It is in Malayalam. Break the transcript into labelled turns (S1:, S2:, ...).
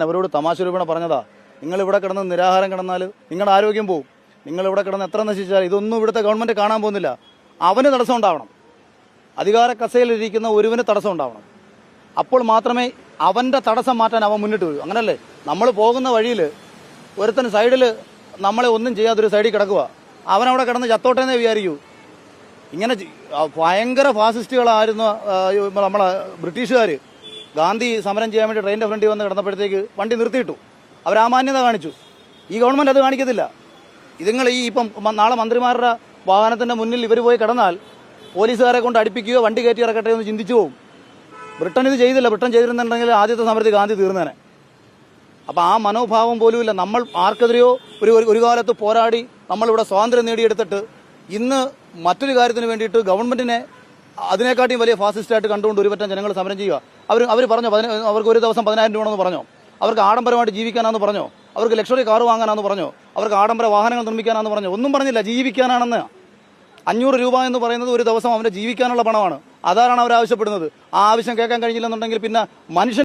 S1: അവരോട് തമാശ രൂപേണ പറഞ്ഞതാ, നിങ്ങൾ ഇവിടെ കിടന്ന് നിരാഹാരം കിടന്നാൽ നിങ്ങളുടെ ആരോഗ്യം പോവും. നിങ്ങൾ ഇവിടെ കിടന്ന് എത്ര നശിച്ചാൽ ഇതൊന്നും ഇവിടുത്തെ ഗവൺമെന്റ് കാണാൻ പോകുന്നില്ല. അവന് തടസ്സം ഉണ്ടാവണം, അധികാര കസേരയിലിരിക്കുന്ന ഒരുവന് തടസ്സം ഉണ്ടാവണം. അപ്പോൾ മാത്രമേ അവന്റെ തടസ്സം മാറ്റാൻ അവൻ മുന്നിട്ട് വരൂ. അങ്ങനല്ലേ നമ്മൾ പോകുന്ന വഴിയിൽ ഒരുത്തൻ സൈഡിൽ നമ്മളെ ഒന്നും ചെയ്യാത്തൊരു സൈഡിൽ കിടക്കുക, അവനവിടെ കിടന്ന് ചത്തോട്ടേന്നേ വിചാരിക്കൂ. ഇങ്ങനെ ഭയങ്കര ഫാസിസ്റ്റുകളായിരുന്നു നമ്മളെ ബ്രിട്ടീഷുകാർ. ഗാന്ധി സമരം ചെയ്യാൻ വേണ്ടി ട്രെയിനിന്റെ ഫ്രണ്ടിൽ വന്ന് കിടന്നപ്പോഴത്തേക്ക് വണ്ടി നിർത്തിയിട്ടു. അവർ ആ മാന്യത കാണിച്ചു. ഈ ഗവൺമെന്റ് അത് കാണിക്കത്തില്ല. ഇതുങ്ങൾ ഇപ്പം നാളെ മന്ത്രിമാരുടെ വാഹനത്തിന്റെ മുന്നിൽ ഇവർ പോയി കിടന്നാൽ പോലീസുകാരെ കൊണ്ട് അടുപ്പിക്കുകയോ വണ്ടി കയറ്റി ഇറക്കട്ടെ എന്ന് ചിന്തിച്ചു പോകും. ബ്രിട്ടൻ ഇത് ചെയ്തില്ല. ബ്രിട്ടൻ ചെയ്തിരുന്നുണ്ടെങ്കിൽ ആദ്യത്തെ സമരത്തിൽ ഗാന്ധി തീർന്നേനെ. അപ്പം ആ മനോഭാവം പോലും ഇല്ല. നമ്മൾ ആർക്കെതിരെയോ ഒരു കാലത്ത് പോരാടി നമ്മളിവിടെ സ്വാതന്ത്ര്യം നേടിയെടുത്തിട്ട് ഇന്ന് മറ്റൊരു കാര്യത്തിന് വേണ്ടിയിട്ട് ഗവൺമെന്റിനെ അതിനെക്കാട്ടിയും വലിയ ഫാസിസ്റ്റായിട്ട് കണ്ടുകൊണ്ട് ഒരുപറ്റം ജനങ്ങൾ സമരം ചെയ്യുക. അവർ പറഞ്ഞോ, അവർക്ക് ഒരു ദിവസം 10,000 രൂപയാണെന്ന് പറഞ്ഞോ, അവർക്ക് ആഡംബരമായിട്ട് ജീവിക്കാനാണെന്ന് പറഞ്ഞോ, അവർക്ക് ലക്ഷറി കാർ വാങ്ങാനാണെന്ന് പറഞ്ഞോ, അവർക്ക് ആഡംബര വാഹനങ്ങൾ നിർമ്മിക്കാനാണെന്ന് പറഞ്ഞോ, ഒന്നും പറഞ്ഞില്ല. ജീവിക്കാനാണെന്ന്. 500 രൂപ എന്ന് പറയുന്നത് ഒരു ദിവസം അവന്റെ ജീവിക്കാനുള്ള പണമാണ്. അതാണ് അവർ ആവശ്യപ്പെടുന്നത്. ആ ആവശ്യം കേൾക്കാൻ കഴിഞ്ഞില്ലെന്നുണ്ടെങ്കിൽ പിന്നെ മനുഷ്യൻ